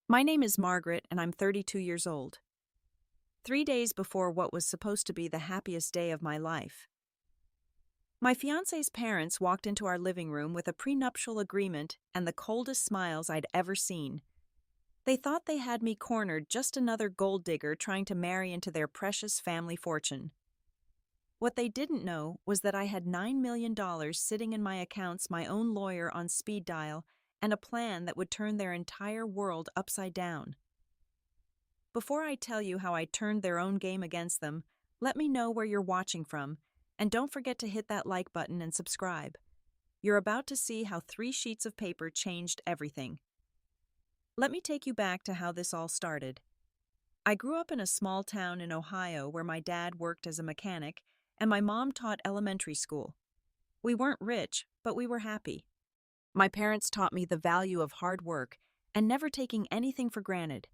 My name is Margaret, and I'm 32 years old. 3 days before what was supposed to be the happiest day of my life. My fiance's parents walked into our living room with a prenuptial agreement and the coldest smiles I'd ever seen. They thought they had me cornered, just another gold digger trying to marry into their precious family fortune. What they didn't know was that I had $9 million sitting in my accounts, my own lawyer on speed dial, and a plan that would turn their entire world upside down. Before I tell you how I turned their own game against them, let me know where you're watching from, and don't forget to hit that like button and subscribe. You're about to see how 3 sheets of paper changed everything. Let me take you back to how this all started. I grew up in a small town in Ohio where my dad worked as a mechanic and my mom taught elementary school. We weren't rich, but we were happy. My parents taught me the value of hard work and never taking anything for granted.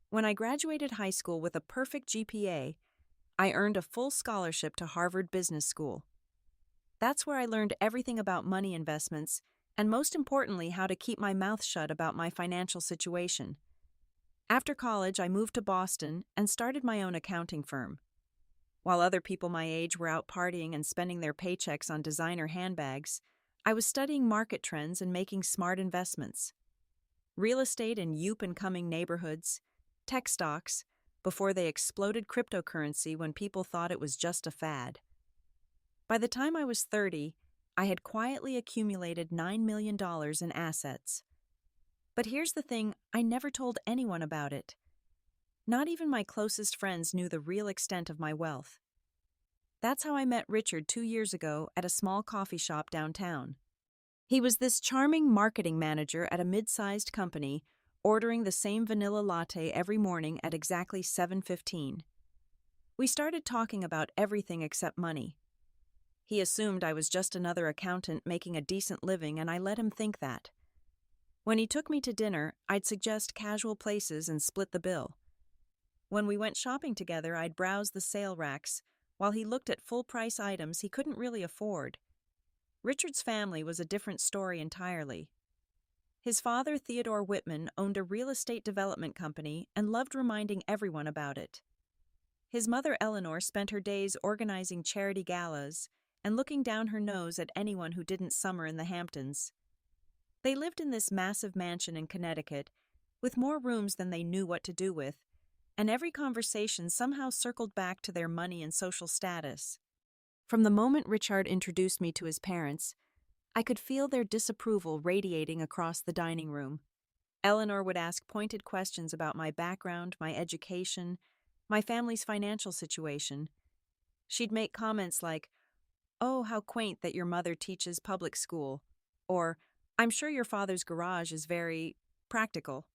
When I graduated high school with a perfect GPA, I earned a full scholarship to Harvard Business School. That's where I learned everything about money investments and, most importantly, how to keep my mouth shut about my financial situation. After college, I moved to Boston and started my own accounting firm. While other people my age were out partying and spending their paychecks on designer handbags, I was studying market trends and making smart investments. Real estate in up-and-coming neighborhoods, tech stocks, before they exploded cryptocurrency when people thought it was just a fad. By the time I was 30, I had quietly accumulated $9 million in assets. But here's the thing, I never told anyone about it. Not even my closest friends knew the real extent of my wealth. That's how I met Richard 2 years ago at a small coffee shop downtown. He was this charming marketing manager at a mid-sized company, ordering the same vanilla latte every morning at exactly 7:15. We started talking about everything except money. He assumed I was just another accountant making a decent living, and I let him think that. When he took me to dinner, I'd suggest casual places and split the bill. When we went shopping together, I'd browse the sale racks, while he looked at full-price items he couldn't really afford. Richard's family was a different story entirely. His father, Theodore Whitman, owned a real estate development company and loved reminding everyone about it. His mother, Eleanor, spent her days organizing charity galas and looking down her nose at anyone who didn't summer in the Hamptons. They lived in this massive mansion in Connecticut, with more rooms than they knew what to do with, and every conversation somehow circled back to their money and social status. From the moment Richard introduced me to his parents, I could feel their disapproval radiating across the dining room. Eleanor would ask pointed questions about my background, my education, my family's financial situation. She'd make comments like, "Oh, how quaint that your mother teaches public school," or, "I'm sure your father's garage is very practical."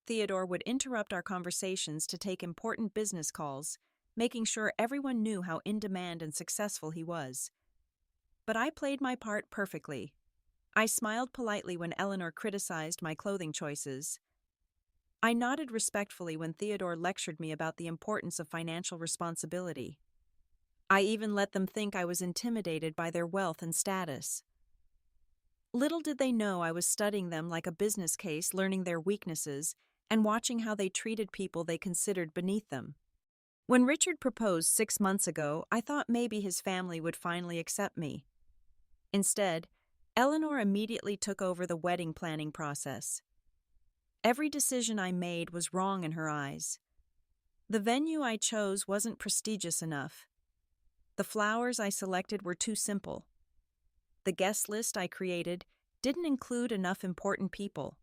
Theodore would interrupt our conversations to take important business calls, making sure everyone knew how in demand and successful he was. But I played my part perfectly. I smiled politely when Eleanor criticized my clothing choices. I nodded respectfully when Theodore lectured me about the importance of financial responsibility. I even let them think I was intimidated by their wealth and status. Little did they know I was studying them like a business case, learning their weaknesses, and watching how they treated people they considered beneath them. When Richard proposed 6 months ago, I thought maybe his family would finally accept me. Instead, Eleanor immediately took over the wedding planning process. Every decision I made was wrong in her eyes. The venue I chose wasn't prestigious enough. The flowers I selected were too simple. The guest list I created didn't include enough important people.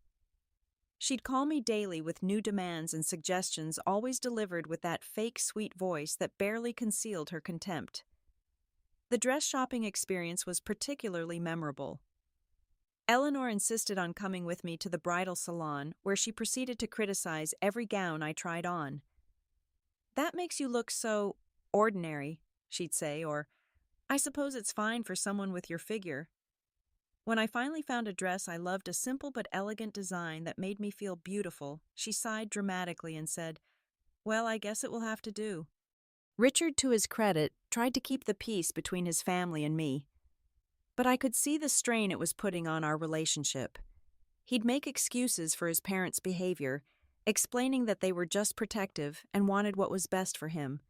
She'd call me daily with new demands and suggestions, always delivered with that fake sweet voice that barely concealed her contempt. The dress shopping experience was particularly memorable. Eleanor insisted on coming with me to the bridal salon, where she proceeded to criticize every gown I tried on. "That makes you look so ordinary," she'd say, or, "I suppose it's fine for someone with your figure." When I finally found a dress I loved, a simple but elegant design that made me feel beautiful, she sighed dramatically and said, "Well, I guess it will have to do." Richard, to his credit, tried to keep the peace between his family and me. But I could see the strain it was putting on our relationship. He'd make excuses for his parents' behavior, explaining that they were just protective and wanted what was best for him.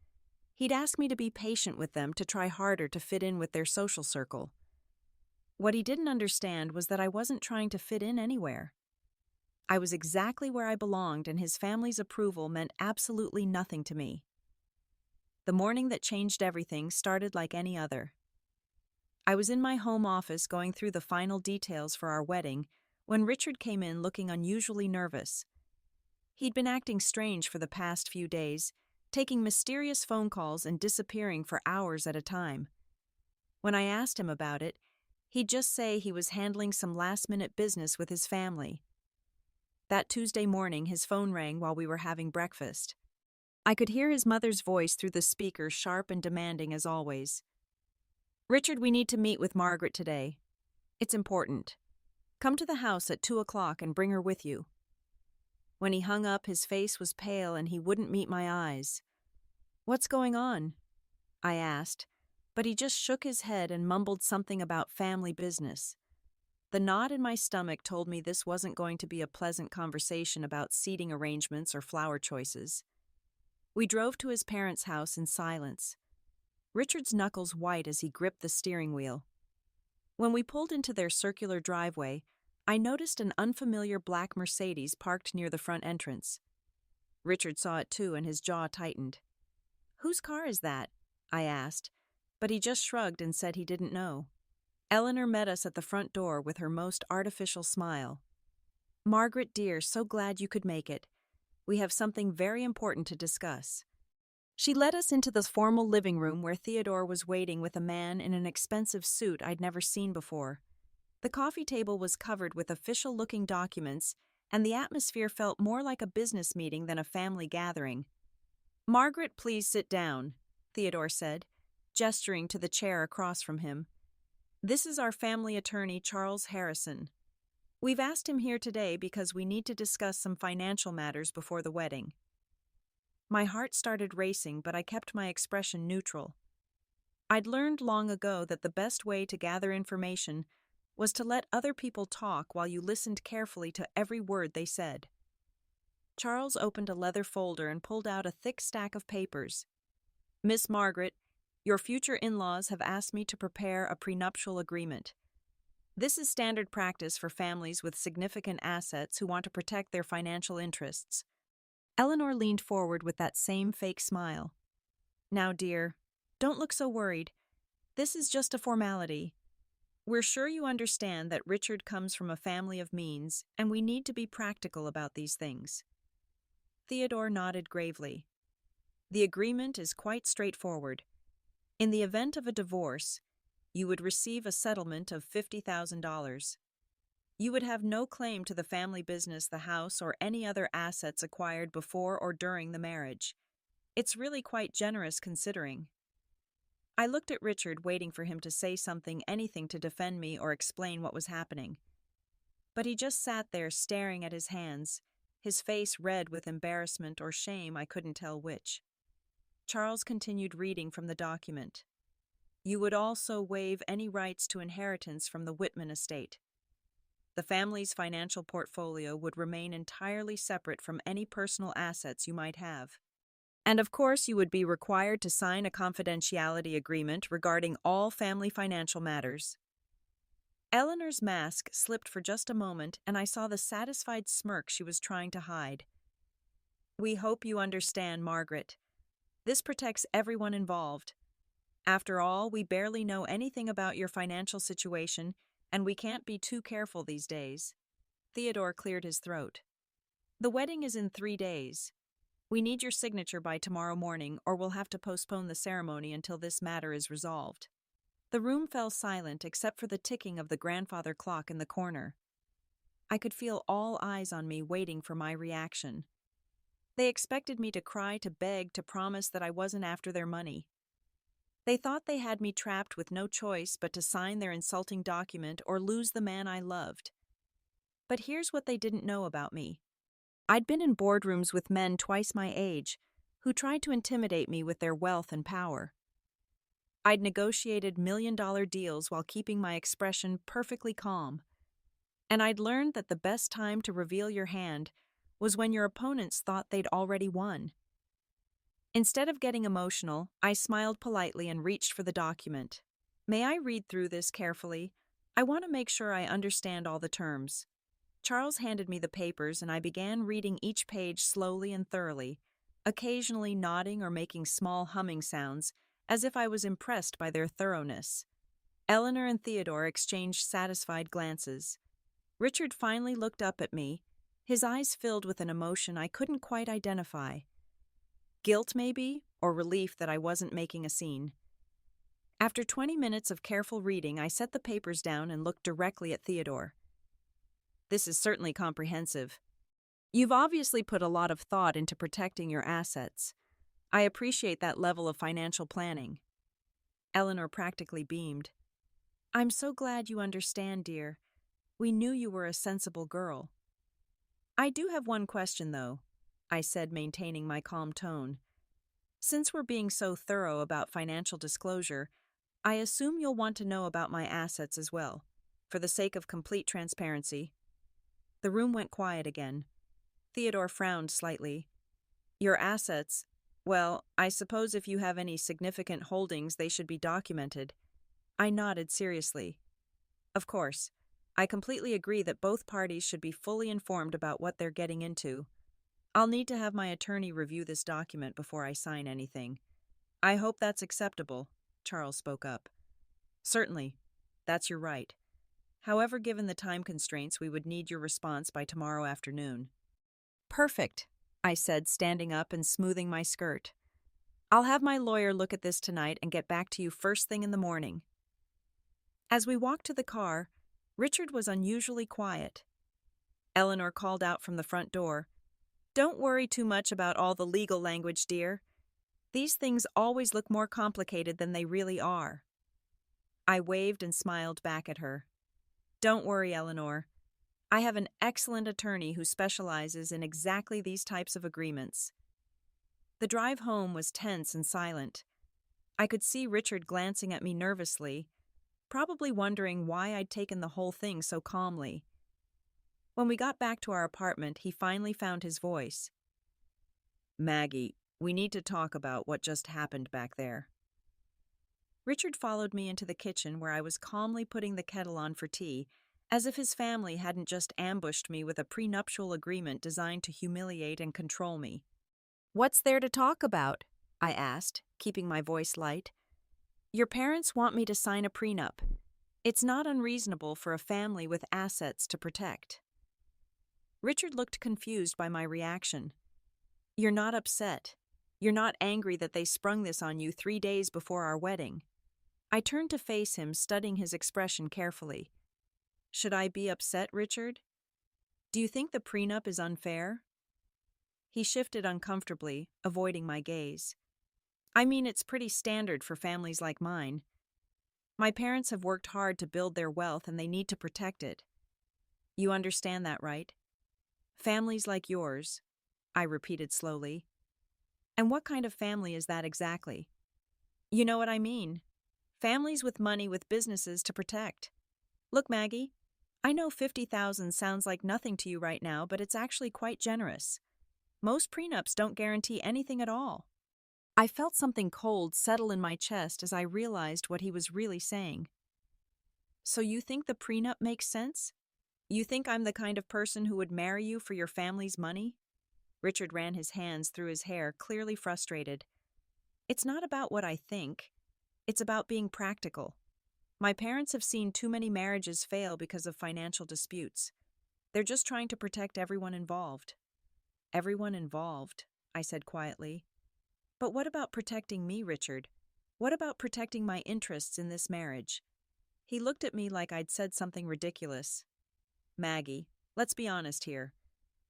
He'd ask me to be patient with them, to try harder to fit in with their social circle. What he didn't understand was that I wasn't trying to fit in anywhere. I was exactly where I belonged, and his family's approval meant absolutely nothing to me. The morning that changed everything started like any other. I was in my home office going through the final details for our wedding when Richard came in looking unusually nervous. He'd been acting strange for the past few days, taking mysterious phone calls and disappearing for hours at a time. When I asked him about it, he'd just say he was handling some last-minute business with his family. That Tuesday morning, his phone rang while we were having breakfast. I could hear his mother's voice through the speaker, sharp and demanding as always. "Richard, we need to meet with Margaret today. It's important. Come to the house at 2 o'clock and bring her with you." When he hung up, his face was pale and he wouldn't meet my eyes. "What's going on?" I asked, but he just shook his head and mumbled something about family business. The knot in my stomach told me this wasn't going to be a pleasant conversation about seating arrangements or flower choices. We drove to his parents' house in silence, Richard's knuckles white as he gripped the steering wheel. When we pulled into their circular driveway, I noticed an unfamiliar black Mercedes parked near the front entrance. Richard saw it too, and his jaw tightened. "Whose car is that?" I asked, but he just shrugged and said he didn't know. Eleanor met us at the front door with her most artificial smile. "Margaret, dear, so glad you could make it. We have something very important to discuss." She led us into the formal living room where Theodore was waiting with a man in an expensive suit I'd never seen before. The coffee table was covered with official-looking documents, and the atmosphere felt more like a business meeting than a family gathering. "Margaret, please sit down," Theodore said, gesturing to the chair across from him. "This is our family attorney, Charles Harrison. We've asked him here today because we need to discuss some financial matters before the wedding." My heart started racing, but I kept my expression neutral. I'd learned long ago that the best way to gather information was to let other people talk while you listened carefully to every word they said. Charles opened a leather folder and pulled out a thick stack of papers. "Miss Margaret, your future in-laws have asked me to prepare a prenuptial agreement. This is standard practice for families with significant assets who want to protect their financial interests." Eleanor leaned forward with that same fake smile. "Now, dear, don't look so worried. This is just a formality. We're sure you understand that Richard comes from a family of means, and we need to be practical about these things." Theodore nodded gravely. "The agreement is quite straightforward. In the event of a divorce, you would receive a settlement of $50,000. You would have no claim to the family business, the house, or any other assets acquired before or during the marriage. It's really quite generous considering." I looked at Richard, waiting for him to say something, anything to defend me or explain what was happening. But he just sat there staring at his hands, his face red with embarrassment or shame, I couldn't tell which. Charles continued reading from the document. "You would also waive any rights to inheritance from the Whitman estate. The family's financial portfolio would remain entirely separate from any personal assets you might have. And of course, you would be required to sign a confidentiality agreement regarding all family financial matters." Eleanor's mask slipped for just a moment, and I saw the satisfied smirk she was trying to hide. "We hope you understand, Margaret. This protects everyone involved. After all, we barely know anything about your financial situation, and we can't be too careful these days." Theodore cleared his throat. "The wedding is in 3 days. We need your signature by tomorrow morning, or we'll have to postpone the ceremony until this matter is resolved." The room fell silent except for the ticking of the grandfather clock in the corner. I could feel all eyes on me waiting for my reaction. They expected me to cry, to beg, to promise that I wasn't after their money. They thought they had me trapped with no choice but to sign their insulting document or lose the man I loved. But here's what they didn't know about me. I'd been in boardrooms with men twice my age who tried to intimidate me with their wealth and power. I'd negotiated million-dollar deals while keeping my expression perfectly calm. And I'd learned that the best time to reveal your hand was when your opponents thought they'd already won. Instead of getting emotional, I smiled politely and reached for the document. May I read through this carefully? I want to make sure I understand all the terms. Charles handed me the papers and I began reading each page slowly and thoroughly, occasionally nodding or making small humming sounds, as if I was impressed by their thoroughness. Eleanor and Theodore exchanged satisfied glances. Richard finally looked up at me, his eyes filled with an emotion I couldn't quite identify. Guilt, maybe, or relief that I wasn't making a scene. After 20 minutes of careful reading, I set the papers down and looked directly at Theodore. This is certainly comprehensive. You've obviously put a lot of thought into protecting your assets. I appreciate that level of financial planning. Eleanor practically beamed. I'm so glad you understand, dear. We knew you were a sensible girl. I do have one question, though, I said, maintaining my calm tone. Since we're being so thorough about financial disclosure, I assume you'll want to know about my assets as well, for the sake of complete transparency. The room went quiet again. Theodore frowned slightly. Your assets? Well, I suppose if you have any significant holdings, they should be documented. I nodded seriously. Of course. I completely agree that both parties should be fully informed about what they're getting into. I'll need to have my attorney review this document before I sign anything. I hope that's acceptable, Charles spoke up. Certainly. That's your right. However, given the time constraints, we would need your response by tomorrow afternoon. Perfect, I said, standing up and smoothing my skirt. I'll have my lawyer look at this tonight and get back to you first thing in the morning. As we walked to the car, Richard was unusually quiet. Eleanor called out from the front door, Don't worry too much about all the legal language, dear. These things always look more complicated than they really are. I waved and smiled back at her. Don't worry, Eleanor. I have an excellent attorney who specializes in exactly these types of agreements. The drive home was tense and silent. I could see Richard glancing at me nervously, probably wondering why I'd taken the whole thing so calmly. When we got back to our apartment, he finally found his voice. Maggie, we need to talk about what just happened back there. Richard followed me into the kitchen where I was calmly putting the kettle on for tea, as if his family hadn't just ambushed me with a prenuptial agreement designed to humiliate and control me. What's there to talk about? I asked, keeping my voice light. Your parents want me to sign a prenup. It's not unreasonable for a family with assets to protect. Richard looked confused by my reaction. You're not upset. You're not angry that they sprung this on you 3 days before our wedding. I turned to face him, studying his expression carefully. Should I be upset, Richard? Do you think the prenup is unfair? He shifted uncomfortably, avoiding my gaze. I mean, it's pretty standard for families like mine. My parents have worked hard to build their wealth and they need to protect it. You understand that, right? Families like yours, I repeated slowly. And what kind of family is that exactly? You know what I mean. Families with money with businesses to protect. Look, Maggie, I know $50,000 sounds like nothing to you right now, but it's actually quite generous. Most prenups don't guarantee anything at all. I felt something cold settle in my chest as I realized what he was really saying. So you think the prenup makes sense? You think I'm the kind of person who would marry you for your family's money? Richard ran his hands through his hair, clearly frustrated. It's not about what I think. It's about being practical. My parents have seen too many marriages fail because of financial disputes. They're just trying to protect everyone involved. Everyone involved, I said quietly. But what about protecting me, Richard? What about protecting my interests in this marriage? He looked at me like I'd said something ridiculous. Maggie, let's be honest here.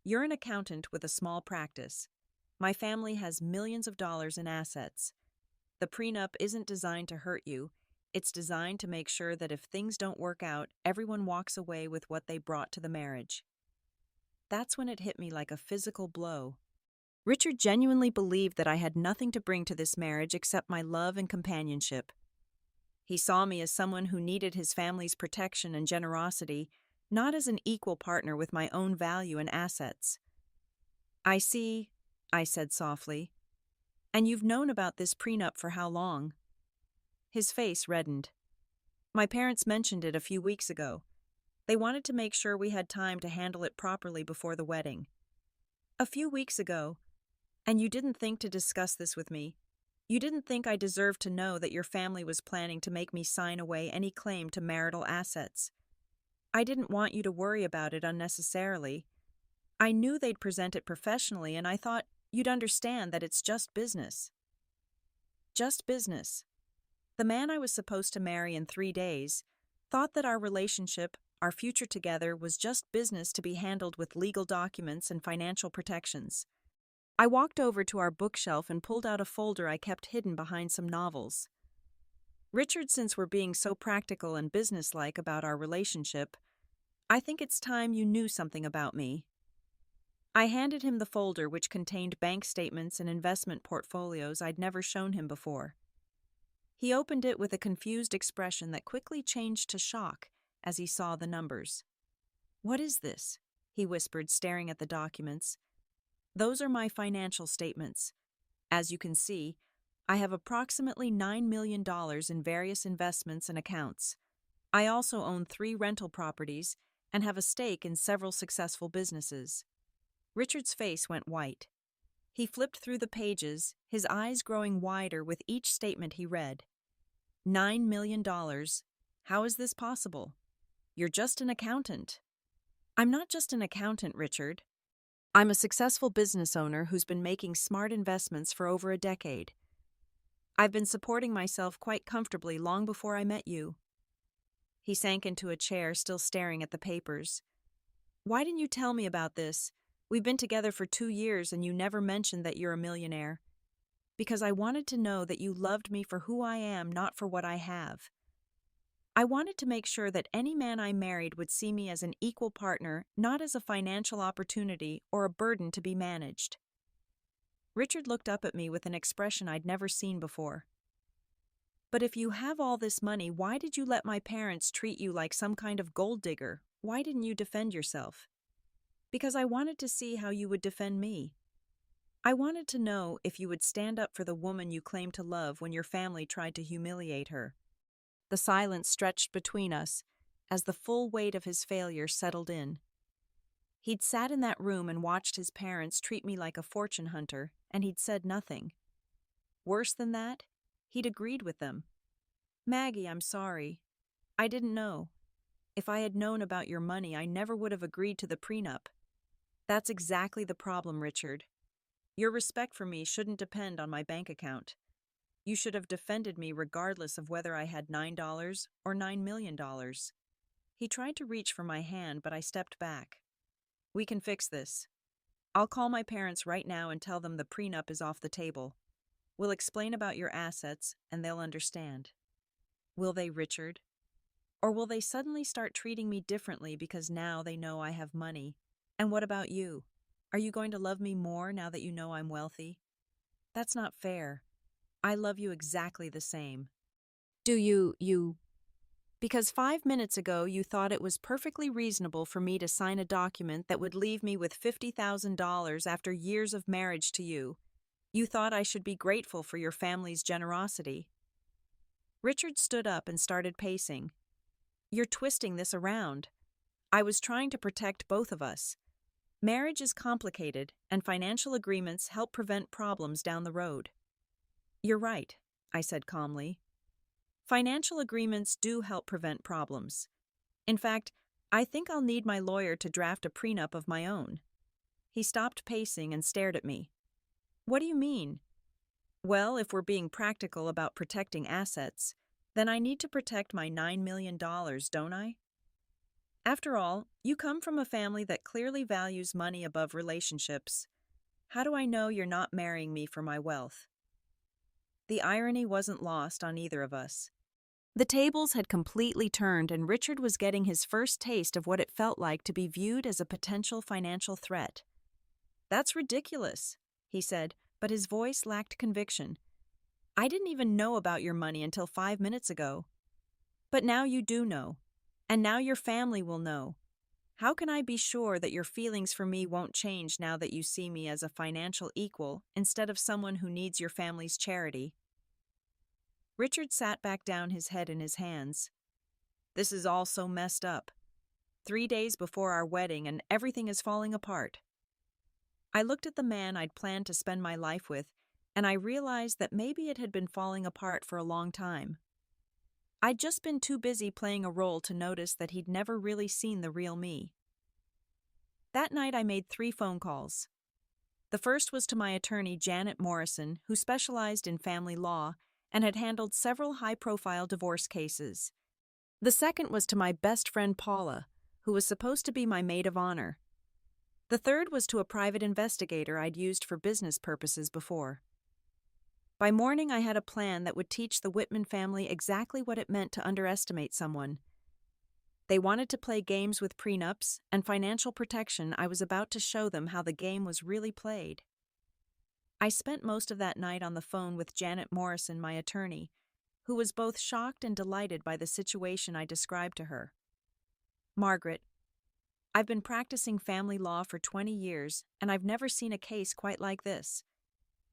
You're an accountant with a small practice. My family has millions of dollars in assets. The prenup isn't designed to hurt you. It's designed to make sure that if things don't work out, everyone walks away with what they brought to the marriage. That's when it hit me like a physical blow. Richard genuinely believed that I had nothing to bring to this marriage except my love and companionship. He saw me as someone who needed his family's protection and generosity, not as an equal partner with my own value and assets. I see, I said softly. And you've known about this prenup for how long? His face reddened. My parents mentioned it a few weeks ago. They wanted to make sure we had time to handle it properly before the wedding. A few weeks ago, and you didn't think to discuss this with me. You didn't think I deserved to know that your family was planning to make me sign away any claim to marital assets. I didn't want you to worry about it unnecessarily. I knew they'd present it professionally, and I thought you'd understand that it's just business. Just business. The man I was supposed to marry in 3 days thought that our relationship, our future together, was just business to be handled with legal documents and financial protections. I walked over to our bookshelf and pulled out a folder I kept hidden behind some novels. Richard, since we're being so practical and businesslike about our relationship, I think it's time you knew something about me. I handed him the folder, which contained bank statements and investment portfolios I'd never shown him before. He opened it with a confused expression that quickly changed to shock as he saw the numbers. "What is this?" he whispered, staring at the documents. "Those are my financial statements. As you can see, I have approximately $9 million in various investments and accounts. I also own 3 rental properties and have a stake in several successful businesses." Richard's face went white. He flipped through the pages, his eyes growing wider with each statement he read. $9 million. How is this possible? You're just an accountant. I'm not just an accountant, Richard. I'm a successful business owner who's been making smart investments for over a decade. I've been supporting myself quite comfortably long before I met you. He sank into a chair, still staring at the papers. "Why didn't you tell me about this? We've been together for 2 years and you never mentioned that you're a millionaire." "Because I wanted to know that you loved me for who I am, not for what I have. I wanted to make sure that any man I married would see me as an equal partner, not as a financial opportunity or a burden to be managed." Richard looked up at me with an expression I'd never seen before. "But if you have all this money, why did you let my parents treat you like some kind of gold digger? Why didn't you defend yourself?" "Because I wanted to see how you would defend me. I wanted to know if you would stand up for the woman you claimed to love when your family tried to humiliate her." The silence stretched between us as the full weight of his failure settled in. He'd sat in that room and watched his parents treat me like a fortune hunter, and he'd said nothing. Worse than that, he'd agreed with them. "Maggie, I'm sorry. I didn't know. If I had known about your money, I never would have agreed to the prenup." "That's exactly the problem, Richard. Your respect for me shouldn't depend on my bank account. You should have defended me regardless of whether I had $9 or $9 million. He tried to reach for my hand, but I stepped back. "We can fix this. I'll call my parents right now and tell them the prenup is off the table. We'll explain about your assets, and they'll understand." Will they, Richard? Or will they suddenly start treating me differently because now they know I have money? And what about you? Are you going to love me more now that you know I'm wealthy? That's not fair. I love you exactly the same. Do you? Because 5 minutes ago you thought it was perfectly reasonable for me to sign a document that would leave me with $50,000 after years of marriage to you. You thought I should be grateful for your family's generosity. Richard stood up and started pacing. "You're twisting this around. I was trying to protect both of us. Marriage is complicated, and financial agreements help prevent problems down the road." "You're right," I said calmly. "Financial agreements do help prevent problems. In fact, I think I'll need my lawyer to draft a prenup of my own." He stopped pacing and stared at me. "What do you mean?" "Well, if we're being practical about protecting assets, then I need to protect my $9 million, don't I? After all, you come from a family that clearly values money above relationships. How do I know you're not marrying me for my wealth?" The irony wasn't lost on either of us. The tables had completely turned, and Richard was getting his first taste of what it felt like to be viewed as a potential financial threat. "That's ridiculous," he said, but his voice lacked conviction. "I didn't even know about your money until 5 minutes ago. But now you do know, and now your family will know. How can I be sure that your feelings for me won't change now that you see me as a financial equal instead of someone who needs your family's charity? Richard sat back down, his head in his hands. This is all so messed up. 3 days before our wedding and everything is falling apart. I looked at the man I'd planned to spend my life with, and I realized that maybe it had been falling apart for a long time. I'd just been too busy playing a role to notice that he'd never really seen the real me. That night I made 3 phone calls. The first was to my attorney, Janet Morrison, who specialized in family law and had handled several high-profile divorce cases. The second was to my best friend Paula, who was supposed to be my maid of honor. The third was to a private investigator I'd used for business purposes before. By morning, I had a plan that would teach the Whitman family exactly what it meant to underestimate someone. They wanted to play games with prenups and financial protection. I was about to show them how the game was really played. I spent most of that night on the phone with Janet Morrison, my attorney, who was both shocked and delighted by the situation I described to her. Margaret, I've been practicing family law for 20 years, and I've never seen a case quite like this.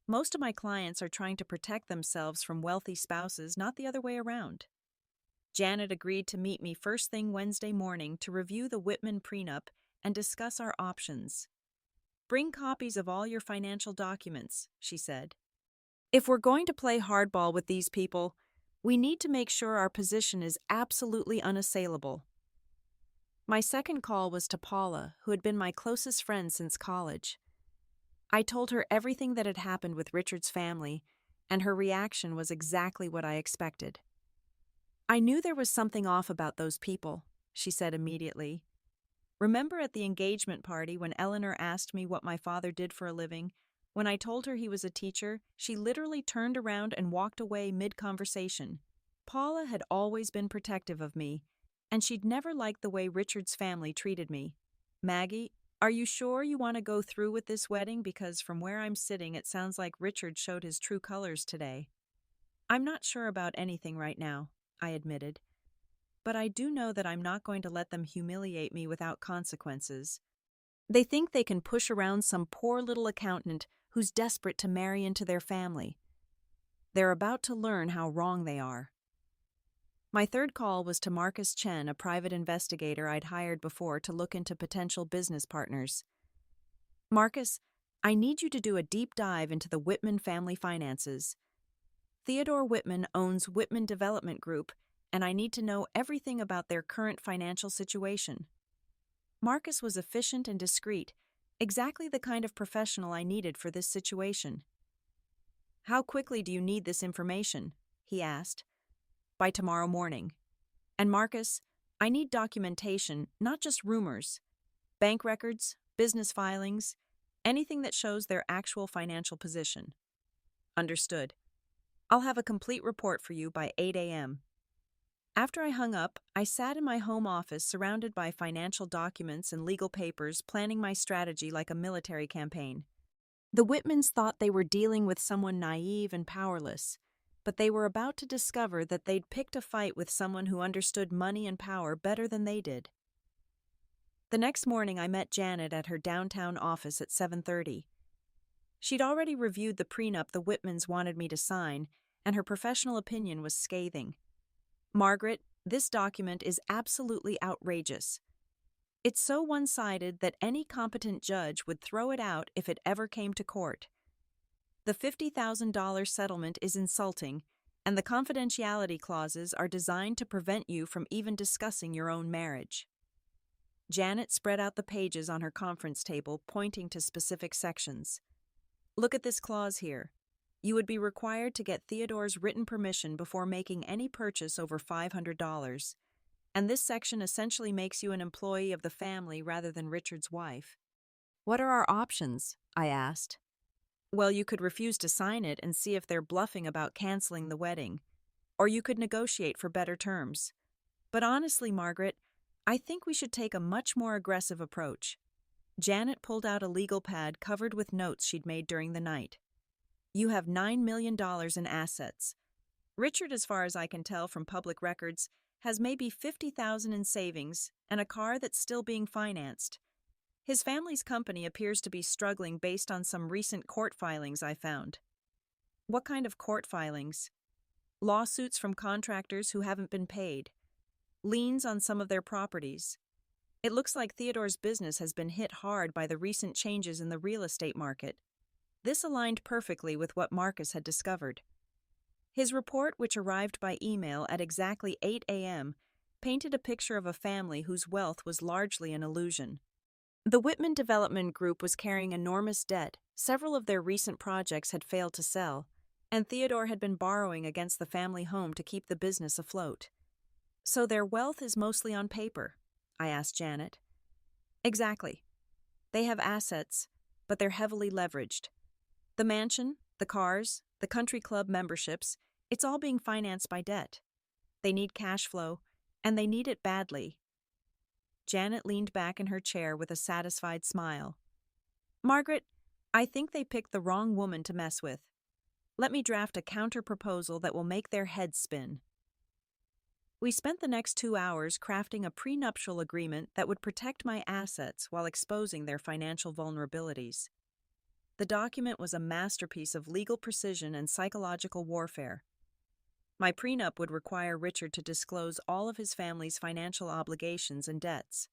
Most of my clients are trying to protect themselves from wealthy spouses, not the other way around. Janet agreed to meet me first thing Wednesday morning to review the Whitman prenup and discuss our options. Bring copies of all your financial documents, she said. If we're going to play hardball with these people, we need to make sure our position is absolutely unassailable. My second call was to Paula, who had been my closest friend since college. I told her everything that had happened with Richard's family, and her reaction was exactly what I expected. I knew there was something off about those people, she said immediately. Remember at the engagement party when Eleanor asked me what my father did for a living? When I told her he was a teacher, she literally turned around and walked away mid-conversation. Paula had always been protective of me, and she'd never liked the way Richard's family treated me. Maggie, are you sure you want to go through with this wedding? Because from where I'm sitting, it sounds like Richard showed his true colors today. I'm not sure about anything right now, I admitted. But I do know that I'm not going to let them humiliate me without consequences. They think they can push around some poor little accountant who's desperate to marry into their family. They're about to learn how wrong they are. My third call was to Marcus Chen, a private investigator I'd hired before to look into potential business partners. Marcus, I need you to do a deep dive into the Whitman family finances. Theodore Whitman owns Whitman Development Group, and I need to know everything about their current financial situation. Marcus was efficient and discreet, exactly the kind of professional I needed for this situation. How quickly do you need this information? He asked. By tomorrow morning. And Marcus, I need documentation, not just rumors. Bank records, business filings, anything that shows their actual financial position. Understood. I'll have a complete report for you by 8 a.m. After I hung up, I sat in my home office surrounded by financial documents and legal papers, planning my strategy like a military campaign. The Whitmans thought they were dealing with someone naive and powerless, but they were about to discover that they'd picked a fight with someone who understood money and power better than they did. The next morning, I met Janet at her downtown office at 7:30. She'd already reviewed the prenup the Whitmans wanted me to sign, and her professional opinion was scathing. Margaret, this document is absolutely outrageous. It's so one-sided that any competent judge would throw it out if it ever came to court. The $50,000 settlement is insulting, and the confidentiality clauses are designed to prevent you from even discussing your own marriage. Janet spread out the pages on her conference table, pointing to specific sections. Look at this clause here. You would be required to get Theodore's written permission before making any purchase over $500, and this section essentially makes you an employee of the family rather than Richard's wife. What are our options? I asked. Well, you could refuse to sign it and see if they're bluffing about canceling the wedding, or you could negotiate for better terms. But honestly, Margaret, I think we should take a much more aggressive approach. Janet pulled out a legal pad covered with notes she'd made during the night. You have $9 million in assets. Richard, as far as I can tell from public records, has maybe 50,000 in savings and a car that's still being financed. His family's company appears to be struggling based on some recent court filings I found. What kind of court filings? Lawsuits from contractors who haven't been paid. Liens on some of their properties. It looks like Theodore's business has been hit hard by the recent changes in the real estate market. This aligned perfectly with what Marcus had discovered. His report, which arrived by email at exactly 8 a.m., painted a picture of a family whose wealth was largely an illusion. The Whitman Development Group was carrying enormous debt, several of their recent projects had failed to sell, and Theodore had been borrowing against the family home to keep the business afloat. So their wealth is mostly on paper? I asked Janet. Exactly. They have assets, but they're heavily leveraged. The mansion, the cars, the country club memberships, it's all being financed by debt. They need cash flow, and they need it badly. Janet leaned back in her chair with a satisfied smile. Margaret, I think they picked the wrong woman to mess with. Let me draft a counter-proposal that will make their heads spin. We spent the next 2 hours crafting a prenuptial agreement that would protect my assets while exposing their financial vulnerabilities. The document was a masterpiece of legal precision and psychological warfare. My prenup would require Richard to disclose all of his family's financial obligations and debts.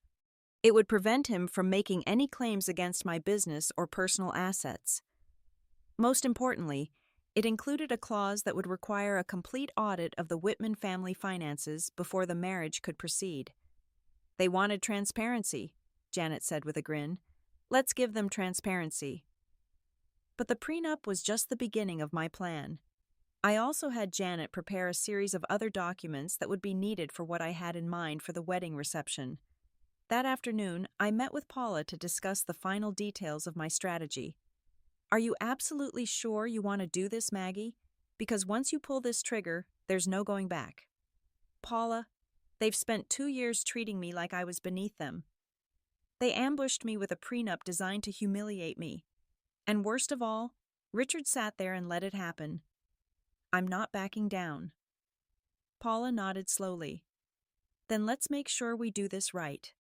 It would prevent him from making any claims against my business or personal assets. Most importantly, it included a clause that would require a complete audit of the Whitman family finances before the marriage could proceed. They wanted transparency, Janet said with a grin. Let's give them transparency. But the prenup was just the beginning of my plan. I also had Janet prepare a series of other documents that would be needed for what I had in mind for the wedding reception. That afternoon, I met with Paula to discuss the final details of my strategy. Are you absolutely sure you want to do this, Maggie? Because once you pull this trigger, there's no going back. Paula, they've spent 2 years treating me like I was beneath them. They ambushed me with a prenup designed to humiliate me. And worst of all, Richard sat there and let it happen. I'm not backing down. Paula nodded slowly. Then let's make sure we do this right.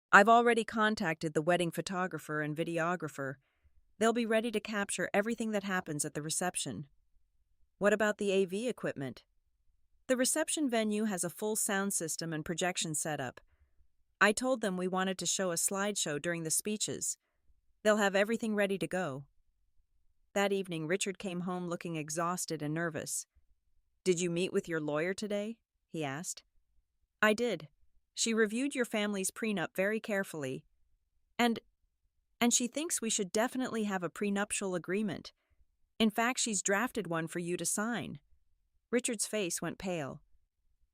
I've already contacted the wedding photographer and videographer. They'll be ready to capture everything that happens at the reception. What about the AV equipment? The reception venue has a full sound system and projection setup. I told them we wanted to show a slideshow during the speeches. They'll have everything ready to go. That evening, Richard came home looking exhausted and nervous. Did you meet with your lawyer today? He asked. I did. She reviewed your family's prenup very carefully. And she thinks we should definitely have a prenuptial agreement. In fact, she's drafted one for you to sign. Richard's face went pale.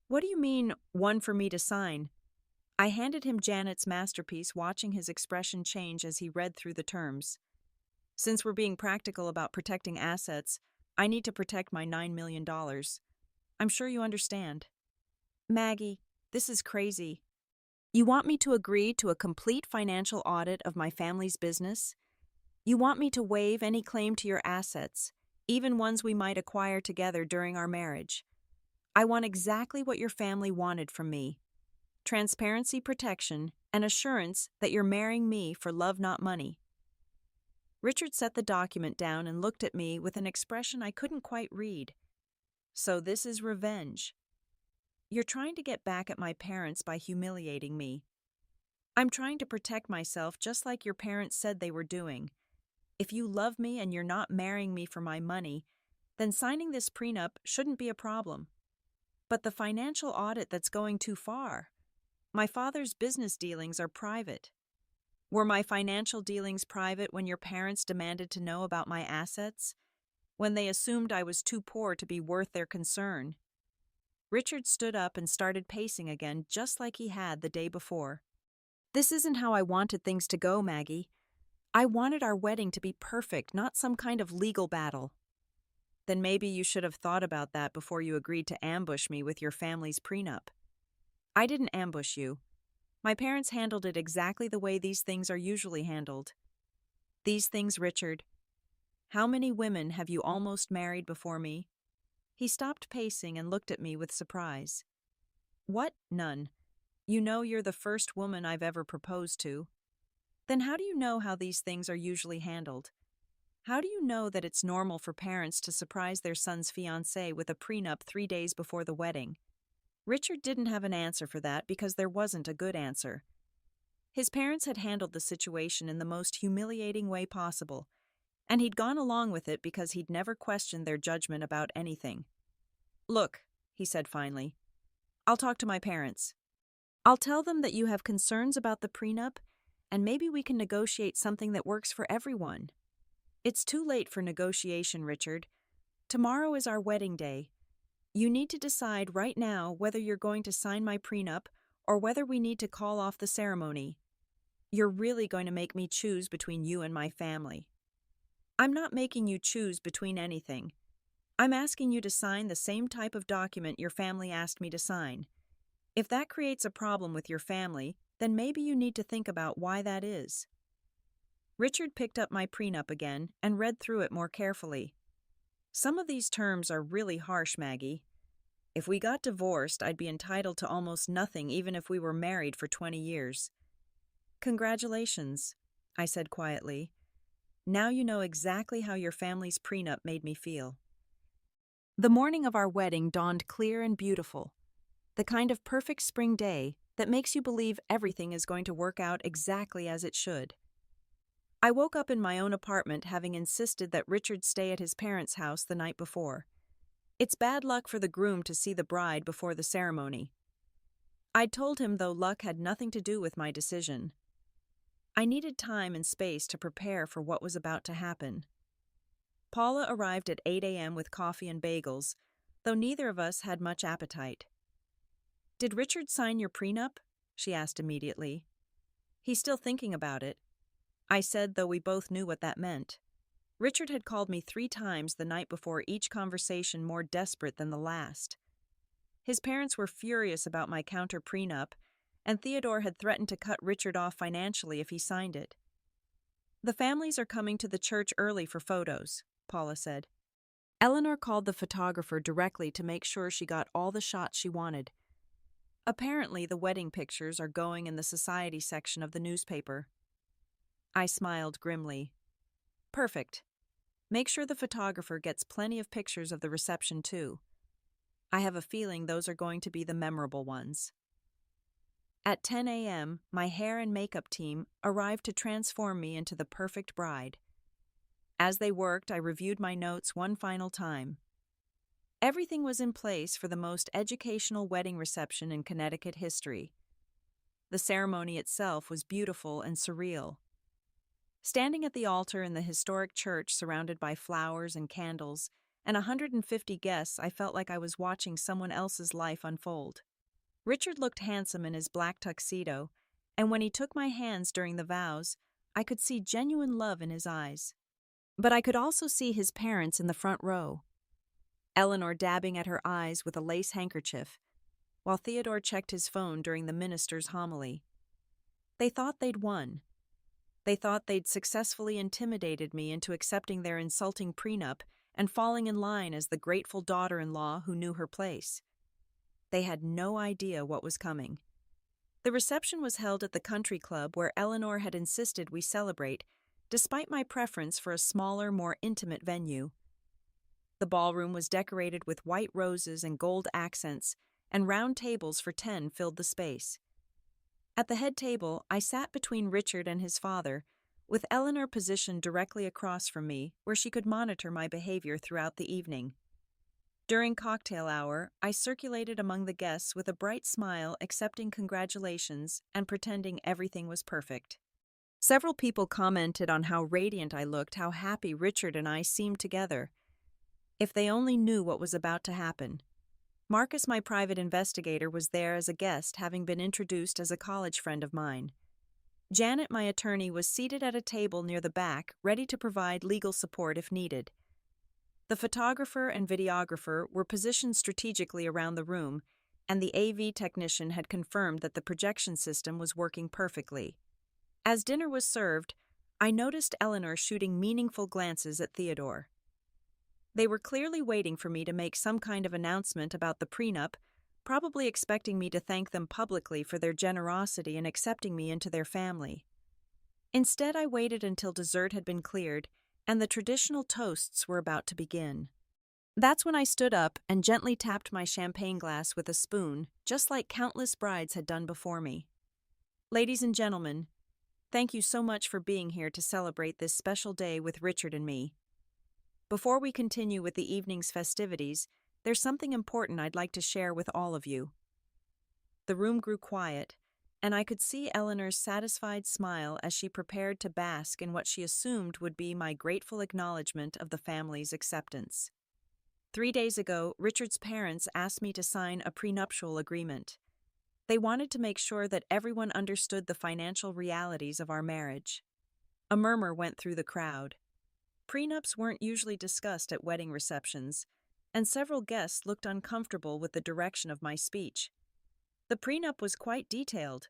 What do you mean, one for me to sign? I handed him Janet's masterpiece, watching his expression change as he read through the terms. Since we're being practical about protecting assets, I need to protect my $9 million. I'm sure you understand. Maggie, this is crazy. You want me to agree to a complete financial audit of my family's business? You want me to waive any claim to your assets, even ones we might acquire together during our marriage. I want exactly what your family wanted from me. Transparency, protection, and assurance that you're marrying me for love, not money. Richard set the document down and looked at me with an expression I couldn't quite read. So this is revenge. You're trying to get back at my parents by humiliating me. I'm trying to protect myself just like your parents said they were doing. If you love me and you're not marrying me for my money, then signing this prenup shouldn't be a problem. But the financial audit, that's going too far. My father's business dealings are private. Were my financial dealings private when your parents demanded to know about my assets? When they assumed I was too poor to be worth their concern? Richard stood up and started pacing again, just like he had the day before. This isn't how I wanted things to go, Maggie. I wanted our wedding to be perfect, not some kind of legal battle. Then maybe you should have thought about that before you agreed to ambush me with your family's prenup. I didn't ambush you. My parents handled it exactly the way these things are usually handled. These things, Richard. How many women have you almost married before me? He stopped pacing and looked at me with surprise. What? None. You know you're the first woman I've ever proposed to. Then how do you know how these things are usually handled? How do you know that it's normal for parents to surprise their son's fiancée with a prenup 3 days before the wedding? Richard didn't have an answer for that because there wasn't a good answer. His parents had handled the situation in the most humiliating way possible, and he'd gone along with it because he'd never questioned their judgment about anything. Look, he said finally, I'll talk to my parents. I'll tell them that you have concerns about the prenup, and maybe we can negotiate something that works for everyone. It's too late for negotiation, Richard. Tomorrow is our wedding day. You need to decide right now whether you're going to sign my prenup or whether we need to call off the ceremony. You're really going to make me choose between you and my family. I'm not making you choose between anything. I'm asking you to sign the same type of document your family asked me to sign. If that creates a problem with your family, then maybe you need to think about why that is. Richard picked up my prenup again and read through it more carefully. Some of these terms are really harsh, Maggie. If we got divorced, I'd be entitled to almost nothing even if we were married for 20 years. Congratulations, I said quietly. Now you know exactly how your family's prenup made me feel. The morning of our wedding dawned clear and beautiful, the kind of perfect spring day that makes you believe everything is going to work out exactly as it should. I woke up in my own apartment having insisted that Richard stay at his parents' house the night before. It's bad luck for the groom to see the bride before the ceremony. I'd told him, though, luck had nothing to do with my decision. I needed time and space to prepare for what was about to happen. Paula arrived at 8 a.m. with coffee and bagels, though neither of us had much appetite. Did Richard sign your prenup? She asked immediately. He's still thinking about it, I said, though we both knew what that meant. Richard had called me 3 times the night before, each conversation more desperate than the last. His parents were furious about my counter prenup, and Theodore had threatened to cut Richard off financially if he signed it. The families are coming to the church early for photos, Paula said. Eleanor called the photographer directly to make sure she got all the shots she wanted. Apparently, the wedding pictures are going in the society section of the newspaper. I smiled grimly. Perfect. Make sure the photographer gets plenty of pictures of the reception, too. I have a feeling those are going to be the memorable ones. At 10 a.m., my hair and makeup team arrived to transform me into the perfect bride. As they worked, I reviewed my notes one final time. Everything was in place for the most educational wedding reception in Connecticut history. The ceremony itself was beautiful and surreal. Standing at the altar in the historic church surrounded by flowers and candles and 150 guests, I felt like I was watching someone else's life unfold. Richard looked handsome in his black tuxedo, and when he took my hands during the vows, I could see genuine love in his eyes. But I could also see his parents in the front row, Eleanor dabbing at her eyes with a lace handkerchief, while Theodore checked his phone during the minister's homily. They thought they'd won. They thought they'd successfully intimidated me into accepting their insulting prenup and falling in line as the grateful daughter-in-law who knew her place. They had no idea what was coming. The reception was held at the country club where Eleanor had insisted we celebrate, despite my preference for a smaller, more intimate venue. The ballroom was decorated with white roses and gold accents, and round tables for 10 filled the space. At the head table, I sat between Richard and his father, with Eleanor positioned directly across from me where she could monitor my behavior throughout the evening. During cocktail hour, I circulated among the guests with a bright smile, accepting congratulations and pretending everything was perfect. Several people commented on how radiant I looked, how happy Richard and I seemed together. If they only knew what was about to happen. Marcus, my private investigator, was there as a guest, having been introduced as a college friend of mine. Janet, my attorney, was seated at a table near the back, ready to provide legal support if needed. The photographer and videographer were positioned strategically around the room, and the AV technician had confirmed that the projection system was working perfectly. As dinner was served, I noticed Eleanor shooting meaningful glances at Theodore. They were clearly waiting for me to make some kind of announcement about the prenup, probably expecting me to thank them publicly for their generosity in accepting me into their family. Instead, I waited until dessert had been cleared and the traditional toasts were about to begin. That's when I stood up and gently tapped my champagne glass with a spoon, just like countless brides had done before me. Ladies and gentlemen, thank you so much for being here to celebrate this special day with Richard and me. Before we continue with the evening's festivities, there's something important I'd like to share with all of you. The room grew quiet, and I could see Eleanor's satisfied smile as she prepared to bask in what she assumed would be my grateful acknowledgement of the family's acceptance. 3 days ago, Richard's parents asked me to sign a prenuptial agreement. They wanted to make sure that everyone understood the financial realities of our marriage. A murmur went through the crowd. Prenups weren't usually discussed at wedding receptions, and several guests looked uncomfortable with the direction of my speech. The prenup was quite detailed.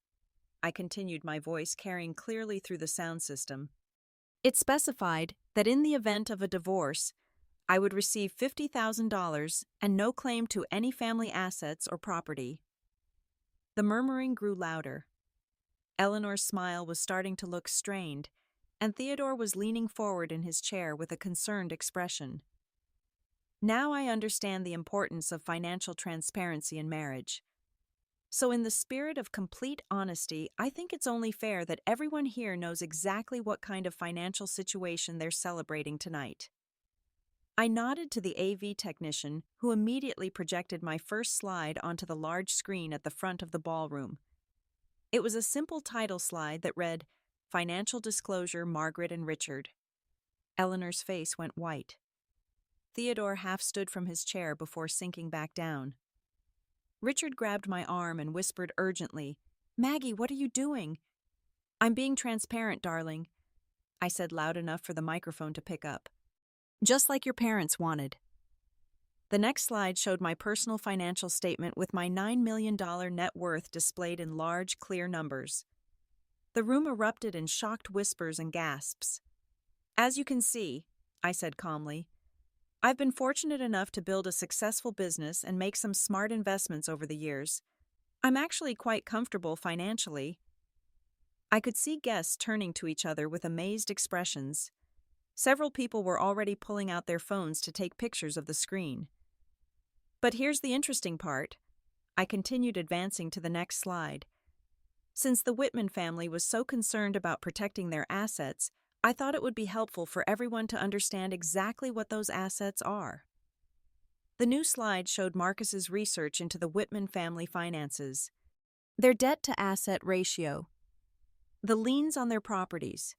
I continued, my voice carrying clearly through the sound system. It specified that in the event of a divorce, I would receive $50,000 and no claim to any family assets or property. The murmuring grew louder. Eleanor's smile was starting to look strained, and Theodore was leaning forward in his chair with a concerned expression. Now I understand the importance of financial transparency in marriage. So in the spirit of complete honesty, I think it's only fair that everyone here knows exactly what kind of financial situation they're celebrating tonight. I nodded to the AV technician, who immediately projected my first slide onto the large screen at the front of the ballroom. It was a simple title slide that read, "Financial Disclosure, Margaret and Richard." Eleanor's face went white. Theodore half stood from his chair before sinking back down. Richard grabbed my arm and whispered urgently, "Maggie, what are you doing?" "I'm being transparent, darling," I said loud enough for the microphone to pick up. "Just like your parents wanted." The next slide showed my personal financial statement with my $9 million net worth displayed in large, clear numbers. The room erupted in shocked whispers and gasps. "As you can see," I said calmly, "I've been fortunate enough to build a successful business and make some smart investments over the years. I'm actually quite comfortable financially." I could see guests turning to each other with amazed expressions. Several people were already pulling out their phones to take pictures of the screen. But here's the interesting part. I continued advancing to the next slide. Since the Whitman family was so concerned about protecting their assets, I thought it would be helpful for everyone to understand exactly what those assets are. The new slide showed Marcus's research into the Whitman family finances. Their debt-to-asset ratio, the liens on their properties,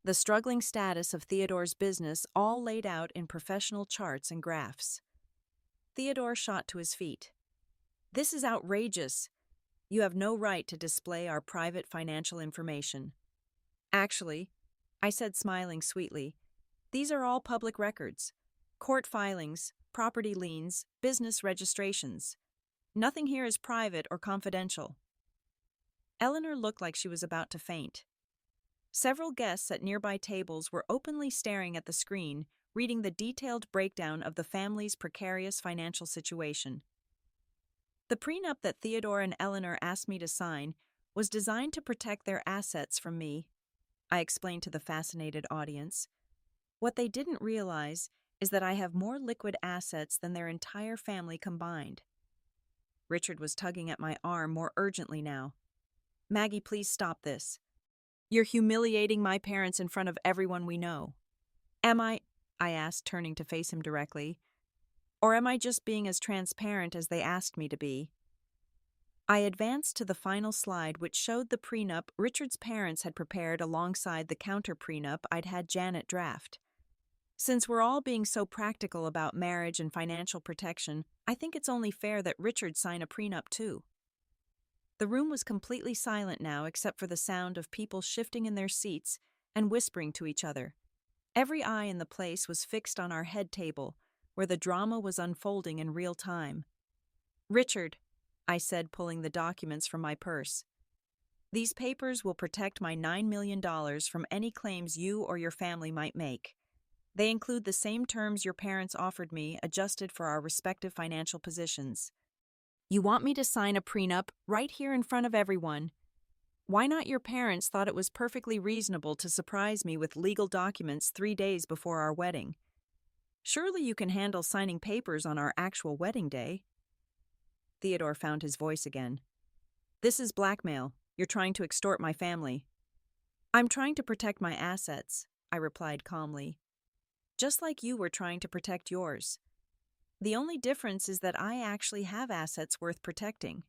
the struggling status of Theodore's business, all laid out in professional charts and graphs. Theodore shot to his feet. "This is outrageous. You have no right to display our private financial information." "Actually," I said, smiling sweetly, "these are all public records. Court filings, property liens, business registrations. Nothing here is private or confidential." Eleanor looked like she was about to faint. Several guests at nearby tables were openly staring at the screen, reading the detailed breakdown of the family's precarious financial situation. The prenup that Theodore and Eleanor asked me to sign was designed to protect their assets from me, I explained to the fascinated audience. What they didn't realize is that I have more liquid assets than their entire family combined. Richard was tugging at my arm more urgently now. "Maggie, please stop this. You're humiliating my parents in front of everyone we know." "Am I asked, turning to face him directly. "Or am I just being as transparent as they asked me to be?" I advanced to the final slide, which showed the prenup Richard's parents had prepared alongside the counter prenup I'd had Janet draft. Since we're all being so practical about marriage and financial protection, I think it's only fair that Richard sign a prenup too. The room was completely silent now, except for the sound of people shifting in their seats and whispering to each other. Every eye in the place was fixed on our head table, where the drama was unfolding in real time. "Richard," I said, pulling the documents from my purse, "these papers will protect my $9 million from any claims you or your family might make. They include the same terms your parents offered me, adjusted for our respective financial positions." You want me to sign a prenup right here in front of everyone. Why not your parents thought it was perfectly reasonable to surprise me with legal documents 3 days before our wedding? Surely you can handle signing papers on our actual wedding day. Theodore found his voice again. This is blackmail. You're trying to extort my family. I'm trying to protect my assets, I replied calmly. Just like you were trying to protect yours. The only difference is that I actually have assets worth protecting.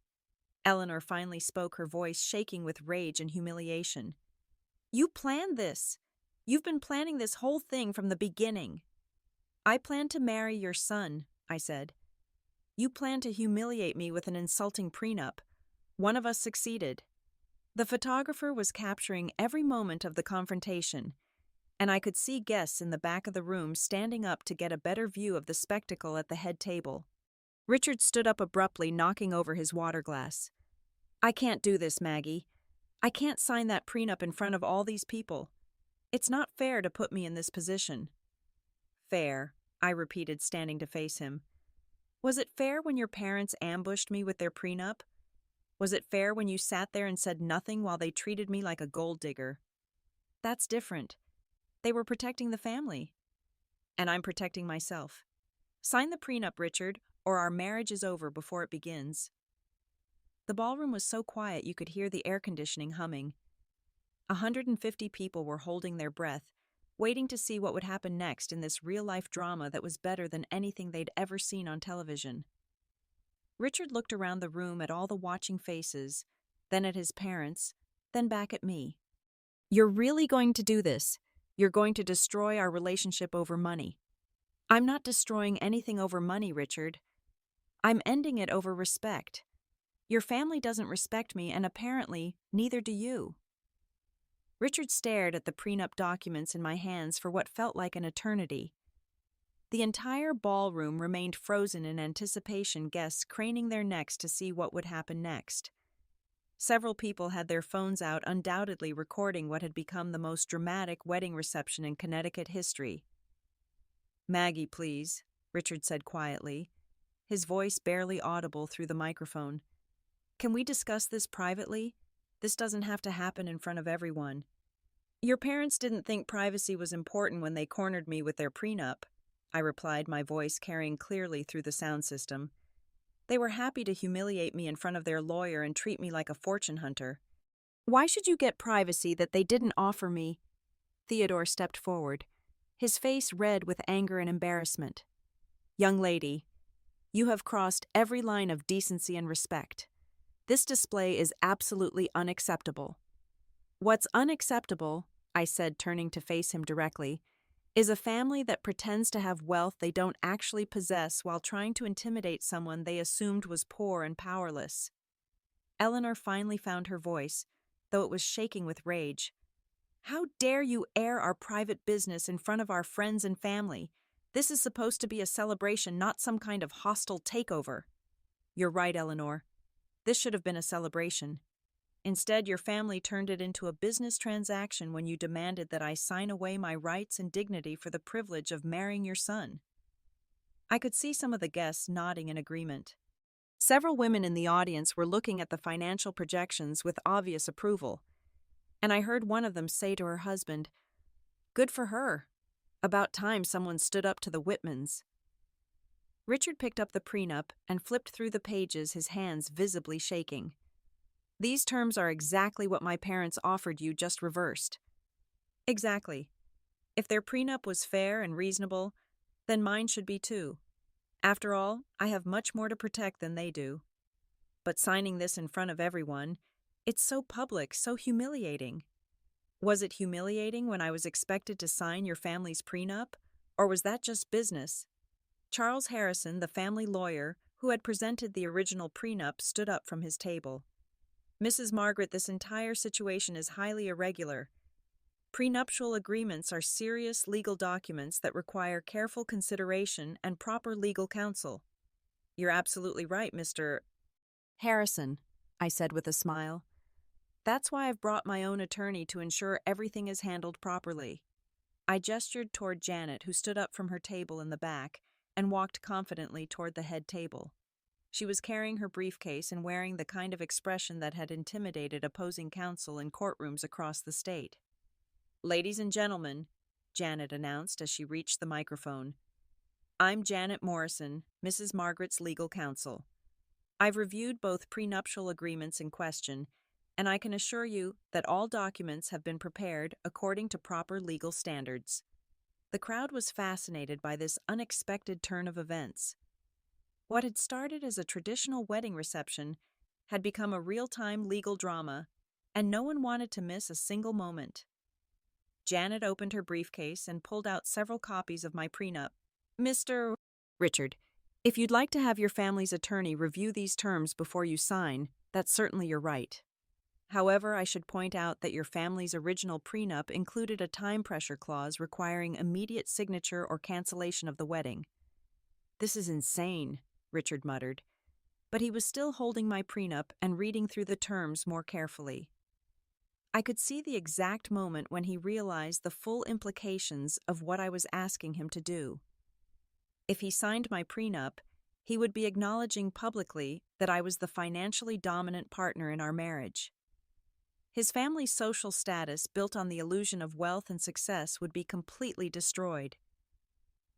Eleanor finally spoke, her voice shaking with rage and humiliation. You planned this. You've been planning this whole thing from the beginning. I plan to marry your son, I said. You plan to humiliate me with an insulting prenup. One of us succeeded. The photographer was capturing every moment of the confrontation, and I could see guests in the back of the room standing up to get a better view of the spectacle at the head table. Richard stood up abruptly, knocking over his water glass. I can't do this, Maggie. I can't sign that prenup in front of all these people. It's not fair to put me in this position. Fair, I repeated, standing to face him. Was it fair when your parents ambushed me with their prenup? Was it fair when you sat there and said nothing while they treated me like a gold digger? That's different. They were protecting the family. And I'm protecting myself. Sign the prenup, Richard, or our marriage is over before it begins. The ballroom was so quiet you could hear the air conditioning humming. 150 people were holding their breath, waiting to see what would happen next in this real-life drama that was better than anything they'd ever seen on television. Richard looked around the room at all the watching faces, then at his parents, then back at me. You're really going to do this? You're going to destroy our relationship over money? I'm not destroying anything over money, Richard. I'm ending it over respect. Your family doesn't respect me, and apparently, neither do you. Richard stared at the prenup documents in my hands for what felt like an eternity. The entire ballroom remained frozen in anticipation, guests craning their necks to see what would happen next. Several people had their phones out, undoubtedly recording what had become the most dramatic wedding reception in Connecticut history. Maggie, please, Richard said quietly, his voice barely audible through the microphone. Can we discuss this privately? This doesn't have to happen in front of everyone. Your parents didn't think privacy was important when they cornered me with their prenup, I replied, my voice carrying clearly through the sound system. They were happy to humiliate me in front of their lawyer and treat me like a fortune hunter. Why should you get privacy that they didn't offer me? Theodore stepped forward, his face red with anger and embarrassment. Young lady, you have crossed every line of decency and respect. This display is absolutely unacceptable. What's unacceptable, I said, turning to face him directly, is a family that pretends to have wealth they don't actually possess while trying to intimidate someone they assumed was poor and powerless. Eleanor finally found her voice, though it was shaking with rage. How dare you air our private business in front of our friends and family? This is supposed to be a celebration, not some kind of hostile takeover. You're right, Eleanor. This should have been a celebration. Instead, your family turned it into a business transaction when you demanded that I sign away my rights and dignity for the privilege of marrying your son. I could see some of the guests nodding in agreement. Several women in the audience were looking at the financial projections with obvious approval, and I heard one of them say to her husband, "Good for her. About time someone stood up to the Whitmans." Richard picked up the prenup and flipped through the pages, his hands visibly shaking. These terms are exactly what my parents offered you, just reversed. Exactly. If their prenup was fair and reasonable, then mine should be too. After all, I have much more to protect than they do. But signing this in front of everyone, it's so public, so humiliating. Was it humiliating when I was expected to sign your family's prenup, or was that just business? Charles Harrison, the family lawyer, who had presented the original prenup, stood up from his table. Mrs. Margaret, this entire situation is highly irregular. Prenuptial agreements are serious legal documents that require careful consideration and proper legal counsel. You're absolutely right, Mr. Harrison, I said with a smile. That's why I've brought my own attorney to ensure everything is handled properly. I gestured toward Janet, who stood up from her table in the back and walked confidently toward the head table. She was carrying her briefcase and wearing the kind of expression that had intimidated opposing counsel in courtrooms across the state. "Ladies and gentlemen," Janet announced as she reached the microphone, "I'm Janet Morrison, Mrs. Margaret's legal counsel. I've reviewed both prenuptial agreements in question, and I can assure you that all documents have been prepared according to proper legal standards." The crowd was fascinated by this unexpected turn of events. What had started as a traditional wedding reception had become a real-time legal drama, and no one wanted to miss a single moment. Janet opened her briefcase and pulled out several copies of my prenup. "Mr. Richard, if you'd like to have your family's attorney review these terms before you sign, that's certainly your right. However, I should point out that your family's original prenup included a time pressure clause requiring immediate signature or cancellation of the wedding." "This is insane," Richard muttered, but he was still holding my prenup and reading through the terms more carefully. I could see the exact moment when he realized the full implications of what I was asking him to do. If he signed my prenup, he would be acknowledging publicly that I was the financially dominant partner in our marriage. His family's social status, built on the illusion of wealth and success, would be completely destroyed.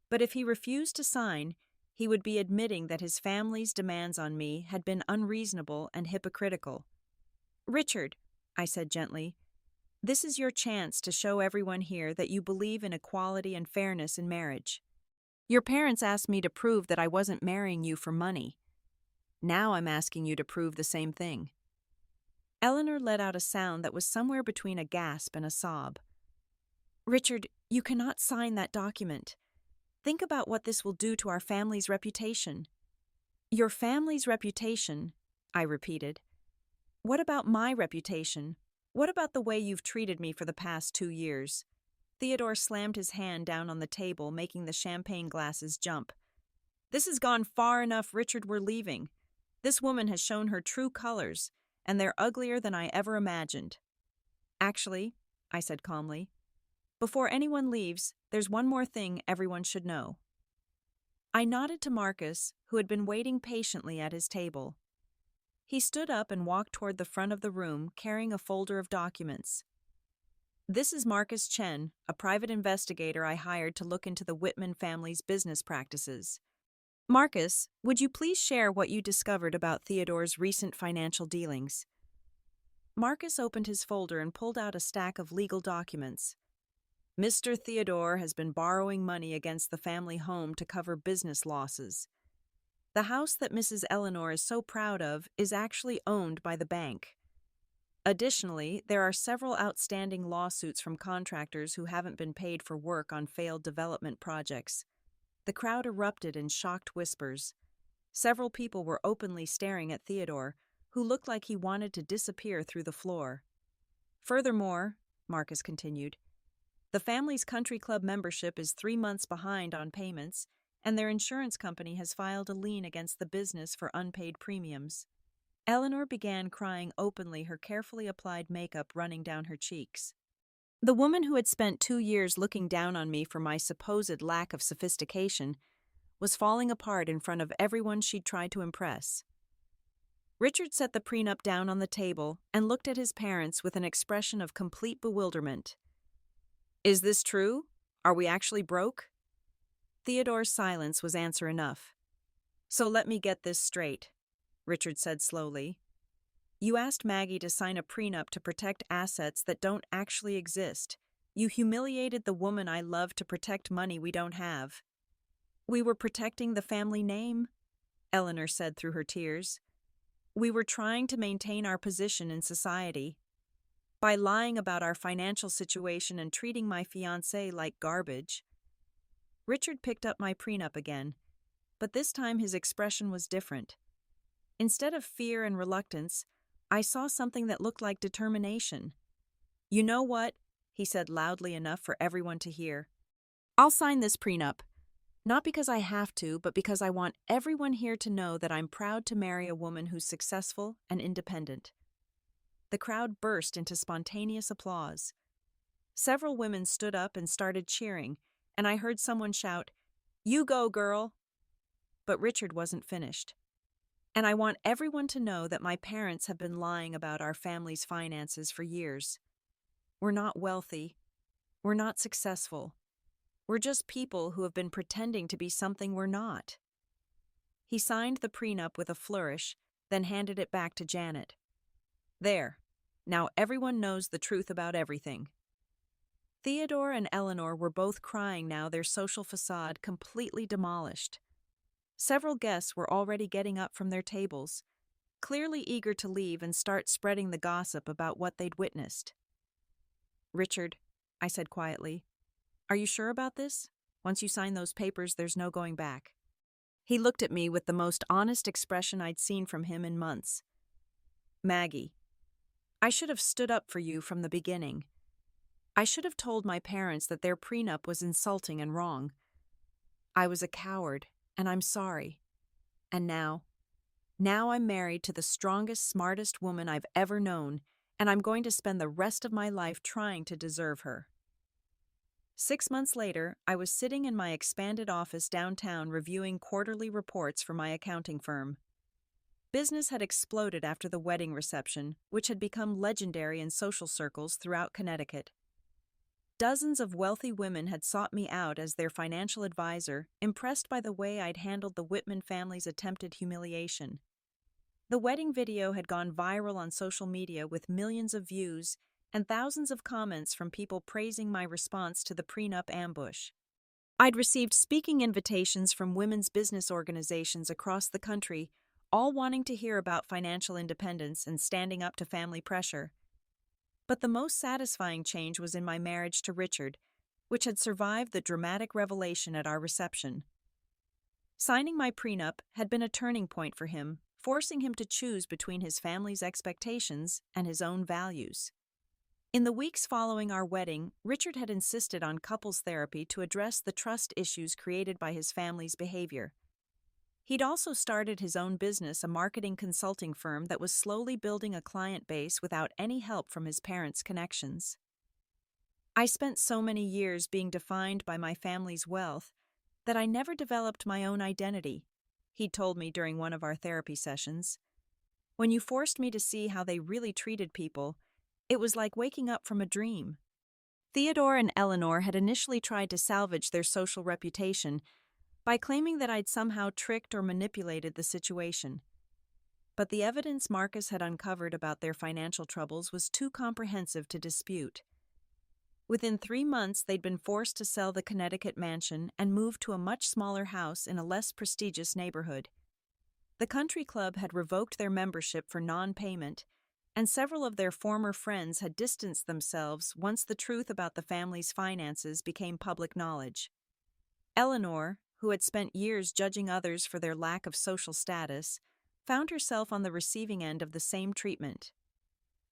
But if he refused to sign, he would be admitting that his family's demands on me had been unreasonable and hypocritical. "Richard," I said gently, "this is your chance to show everyone here that you believe in equality and fairness in marriage. Your parents asked me to prove that I wasn't marrying you for money. Now I'm asking you to prove the same thing." Eleanor let out a sound that was somewhere between a gasp and a sob. "Richard, you cannot sign that document. Think about what this will do to our family's reputation." "Your family's reputation," I repeated. "What about my reputation? What about the way you've treated me for the past 2 years? Theodore slammed his hand down on the table, making the champagne glasses jump. "This has gone far enough, Richard. We're leaving. This woman has shown her true colors, and they're uglier than I ever imagined." "Actually," I said calmly, "before anyone leaves, there's one more thing everyone should know." I nodded to Marcus, who had been waiting patiently at his table. He stood up and walked toward the front of the room, carrying a folder of documents. "This is Marcus Chen, a private investigator I hired to look into the Whitman family's business practices. Marcus, would you please share what you discovered about Theodore's recent financial dealings?" Marcus opened his folder and pulled out a stack of legal documents. "Mr. Theodore has been borrowing money against the family home to cover business losses. The house that Mrs. Eleanor is so proud of is actually owned by the bank. Additionally, there are several outstanding lawsuits from contractors who haven't been paid for work on failed development projects." The crowd erupted in shocked whispers. Several people were openly staring at Theodore, who looked like he wanted to disappear through the floor. "Furthermore," Marcus continued, "the family's country club membership is 3 months behind on payments, and their insurance company has filed a lien against the business for unpaid premiums." Eleanor began crying openly, her carefully applied makeup running down her cheeks. The woman who had spent 2 years looking down on me for my supposed lack of sophistication was falling apart in front of everyone she'd tried to impress. Richard set the prenup down on the table and looked at his parents with an expression of complete bewilderment. "Is this true? Are we actually broke?" Theodore's silence was answer enough. "So let me get this straight," Richard said slowly. "You asked Maggie to sign a prenup to protect assets that don't actually exist. You humiliated the woman I love to protect money we don't have." "We were protecting the family name," Eleanor said through her tears. "We were trying to maintain our position in society. By lying about our financial situation and treating my fiancé like garbage." Richard picked up my prenup again, but this time his expression was different. Instead of fear and reluctance, I saw something that looked like determination. "You know what?" he said loudly enough for everyone to hear. "I'll sign this prenup. Not because I have to, but because I want everyone here to know that I'm proud to marry a woman who's successful and independent." The crowd burst into spontaneous applause. Several women stood up and started cheering, and I heard someone shout, "You go, girl!" But Richard wasn't finished. And I want everyone to know that my parents have been lying about our family's finances for years. We're not wealthy. We're not successful. We're just people who have been pretending to be something we're not. He signed the prenup with a flourish, then handed it back to Janet. There. Now everyone knows the truth about everything. Theodore and Eleanor were both crying now, their social facade completely demolished. Several guests were already getting up from their tables, clearly eager to leave and start spreading the gossip about what they'd witnessed. "Richard," I said quietly, "are you sure about this? Once you sign those papers, there's no going back." He looked at me with the most honest expression I'd seen from him in months. "Maggie, I should have stood up for you from the beginning. I should have told my parents that their prenup was insulting and wrong. I was a coward, and I'm sorry. And now I'm married to the strongest, smartest woman I've ever known, and I'm going to spend the rest of my life trying to deserve her." 6 months later, I was sitting in my expanded office downtown reviewing quarterly reports for my accounting firm. Business had exploded after the wedding reception, which had become legendary in social circles throughout Connecticut. Dozens of wealthy women had sought me out as their financial advisor, impressed by the way I'd handled the Whitman family's attempted humiliation. The wedding video had gone viral on social media with millions of views and thousands of comments from people praising my response to the prenup ambush. I'd received speaking invitations from women's business organizations across the country, all wanting to hear about financial independence and standing up to family pressure. But the most satisfying change was in my marriage to Richard, which had survived the dramatic revelation at our reception. Signing my prenup had been a turning point for him, forcing him to choose between his family's expectations and his own values. In the weeks following our wedding, Richard had insisted on couples therapy to address the trust issues created by his family's behavior. He'd also started his own business, a marketing consulting firm that was slowly building a client base without any help from his parents' connections. I spent so many years being defined by my family's wealth that I never developed my own identity, he'd told me during one of our therapy sessions. When you forced me to see how they really treated people, it was like waking up from a dream. Theodore and Eleanor had initially tried to salvage their social reputation by claiming that I'd somehow tricked or manipulated the situation. But the evidence Marcus had uncovered about their financial troubles was too comprehensive to dispute. Within 3 months, they'd been forced to sell the Connecticut mansion and move to a much smaller house in a less prestigious neighborhood. The country club had revoked their membership for non-payment, and several of their former friends had distanced themselves once the truth about the family's finances became public knowledge. Eleanor, who had spent years judging others for their lack of social status, found herself on the receiving end of the same treatment.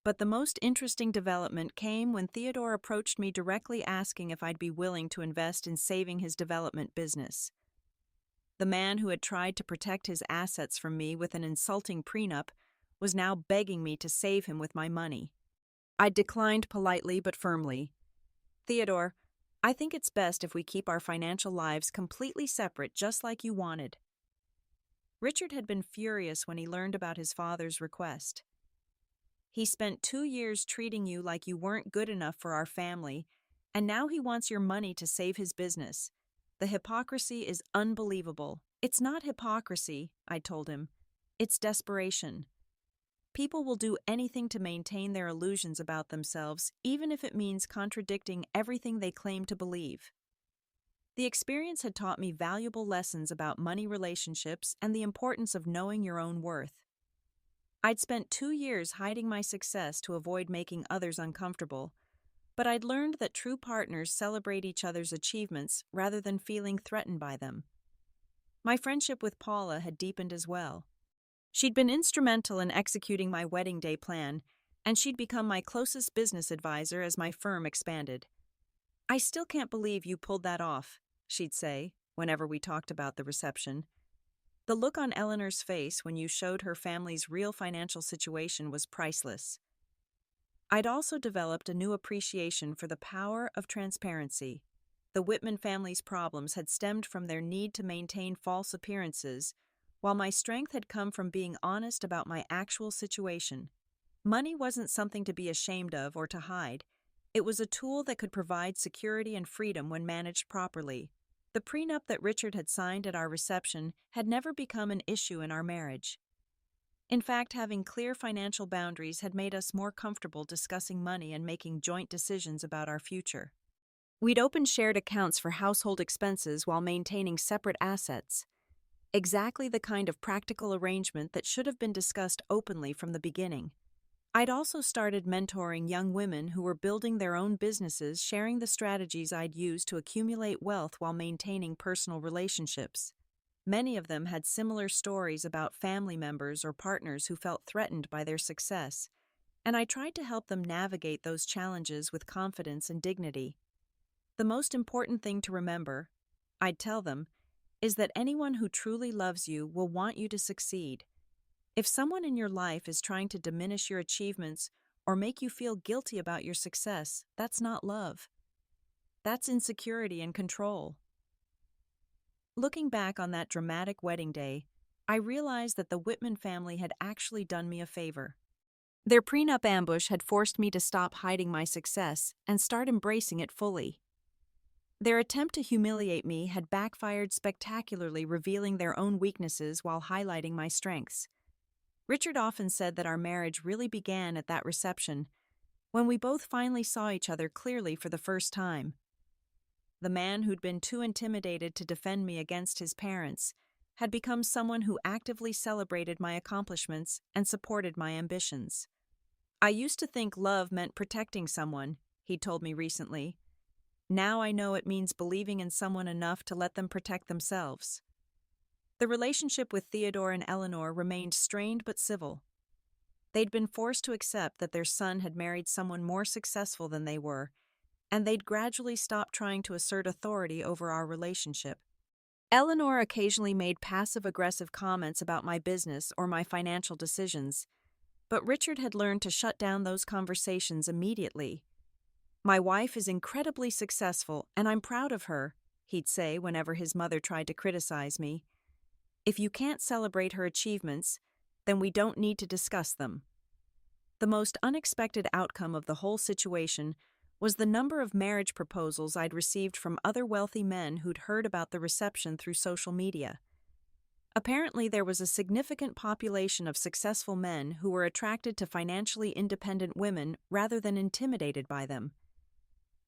But the most interesting development came when Theodore approached me directly asking if I'd be willing to invest in saving his development business. The man who had tried to protect his assets from me with an insulting prenup was now begging me to save him with my money. I declined politely but firmly. "Theodore, I think it's best if we keep our financial lives completely separate, just like you wanted." Richard had been furious when he learned about his father's request. "He spent 2 years treating you like you weren't good enough for our family, and now he wants your money to save his business. The hypocrisy is unbelievable." "It's not hypocrisy," I told him. "It's desperation. People will do anything to maintain their illusions about themselves, even if it means contradicting everything they claim to believe." The experience had taught me valuable lessons about money relationships and the importance of knowing your own worth. I'd spent 2 years hiding my success to avoid making others uncomfortable, but I'd learned that true partners celebrate each other's achievements rather than feeling threatened by them. My friendship with Paula had deepened as well. She'd been instrumental in executing my wedding day plan, and she'd become my closest business advisor as my firm expanded. "I still can't believe you pulled that off," she'd say, whenever we talked about the reception. "The look on Eleanor's face when you showed her family's real financial situation was priceless." I'd also developed a new appreciation for the power of transparency. The Whitman family's problems had stemmed from their need to maintain false appearances, while my strength had come from being honest about my actual situation. Money wasn't something to be ashamed of or to hide. It was a tool that could provide security and freedom when managed properly. The prenup that Richard had signed at our reception had never become an issue in our marriage. In fact, having clear financial boundaries had made us more comfortable discussing money and making joint decisions about our future. We'd opened shared accounts for household expenses while maintaining separate assets. Exactly the kind of practical arrangement that should have been discussed openly from the beginning. I'd also started mentoring young women who were building their own businesses, sharing the strategies I'd used to accumulate wealth while maintaining personal relationships. Many of them had similar stories about family members or partners who felt threatened by their success, and I tried to help them navigate those challenges with confidence and dignity. The most important thing to remember, I'd tell them, is that anyone who truly loves you will want you to succeed. If someone in your life is trying to diminish your achievements or make you feel guilty about your success, that's not love. That's insecurity and control. Looking back on that dramatic wedding day, I realized that the Whitman family had actually done me a favor. Their prenup ambush had forced me to stop hiding my success and start embracing it fully. Their attempt to humiliate me had backfired spectacularly, revealing their own weaknesses while highlighting my strengths. Richard often said that our marriage really began at that reception, when we both finally saw each other clearly for the first time. The man who'd been too intimidated to defend me against his parents had become someone who actively celebrated my accomplishments and supported my ambitions. I used to think love meant protecting someone, he told me recently. Now I know it means believing in someone enough to let them protect themselves. The relationship with Theodore and Eleanor remained strained but civil. They'd been forced to accept that their son had married someone more successful than they were, and they'd gradually stopped trying to assert authority over our relationship. Eleanor occasionally made passive-aggressive comments about my business or my financial decisions, but Richard had learned to shut down those conversations immediately. "My wife is incredibly successful, and I'm proud of her," he'd say whenever his mother tried to criticize me. "If you can't celebrate her achievements, then we don't need to discuss them." The most unexpected outcome of the whole situation was the number of marriage proposals I'd received from other wealthy men who'd heard about the reception through social media. Apparently, there was a significant population of successful men who were attracted to financially independent women rather than intimidated by them.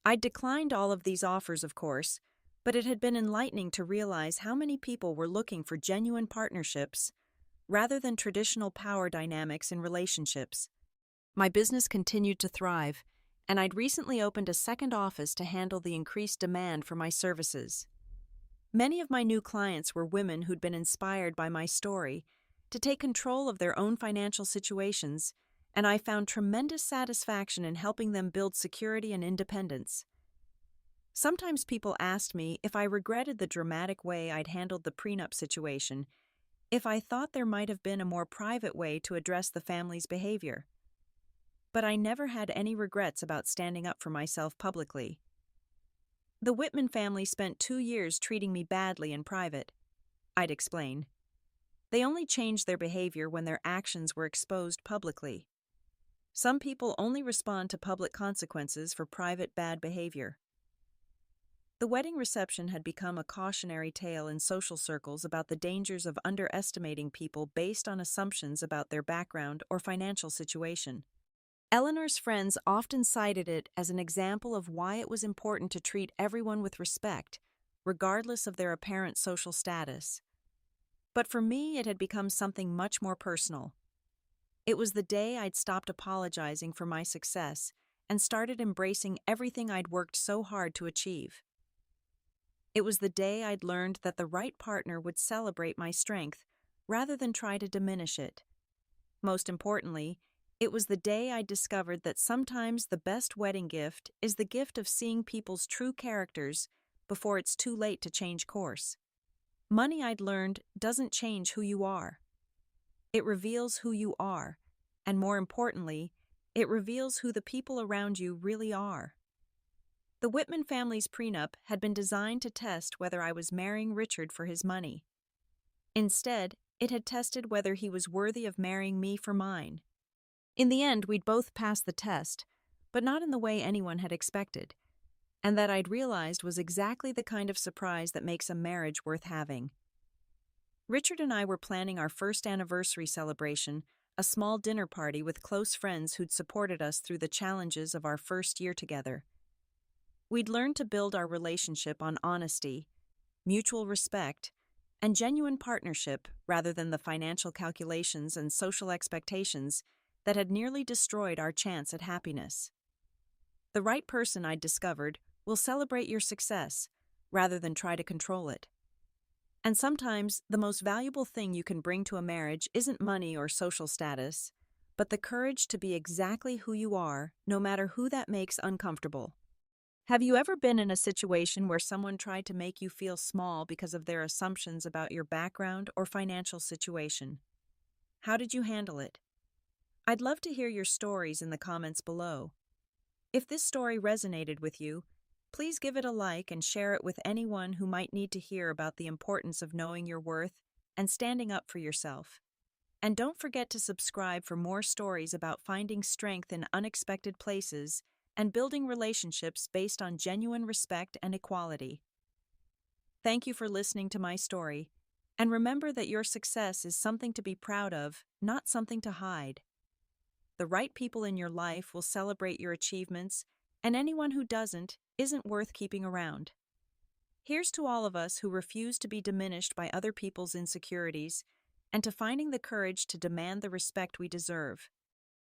I'd declined all of these offers, of course, but it had been enlightening to realize how many people were looking for genuine partnerships rather than traditional power dynamics in relationships. My business continued to thrive, and I'd recently opened a second office to handle the increased demand for my services. Many of my new clients were women who'd been inspired by my story to take control of their own financial situations, and I found tremendous satisfaction in helping them build security and independence. Sometimes people asked me if I regretted the dramatic way I'd handled the prenup situation, if I thought there might have been a more private way to address the family's behavior. But I never had any regrets about standing up for myself publicly. "The Whitman family spent 2 years treating me badly in private," I'd explain. "They only changed their behavior when their actions were exposed publicly. Some people only respond to public consequences for private bad behavior." The wedding reception had become a cautionary tale in social circles about the dangers of underestimating people based on assumptions about their background or financial situation. Eleanor's friends often cited it as an example of why it was important to treat everyone with respect, regardless of their apparent social status. But for me, it had become something much more personal. It was the day I'd stopped apologizing for my success and started embracing everything I'd worked so hard to achieve. It was the day I'd learned that the right partner would celebrate my strength rather than try to diminish it. Most importantly, it was the day I discovered that sometimes the best wedding gift is the gift of seeing people's true characters before it's too late to change course. Money, I'd learned, doesn't change who you are. It reveals who you are, and more importantly, it reveals who the people around you really are. The Whitman family's prenup had been designed to test whether I was marrying Richard for his money. Instead, It had tested whether he was worthy of marrying me for mine. In the end, we'd both passed the test, but not in the way anyone had expected, and that I'd realized was exactly the kind of surprise that makes a marriage worth having. Richard and I were planning our first anniversary celebration, a small dinner party with close friends who'd supported us through the challenges of our first year together. We'd learned to build our relationship on honesty, mutual respect, and genuine partnership rather than the financial calculations and social expectations that had nearly destroyed our chance at happiness. The right person, I'd discovered, will celebrate your success rather than try to control it. And sometimes the most valuable thing you can bring to a marriage isn't money or social status, but the courage to be exactly who you are, no matter who that makes uncomfortable. Have you ever been in a situation where someone tried to make you feel small because of their assumptions about your background or financial situation? How did you handle it? I'd love to hear your stories in the comments below. If this story resonated with you, please give it a like and share it with anyone who might need to hear about the importance of knowing your worth and standing up for yourself. And don't forget to subscribe for more stories about finding strength in unexpected places and building relationships based on genuine respect and equality. Thank you for listening to my story, and remember that your success is something to be proud of, not something to hide. The right people in your life will celebrate your achievements, and anyone who doesn't isn't worth keeping around. Here's to all of us who refuse to be diminished by other people's insecurities and to finding the courage to demand the respect we deserve.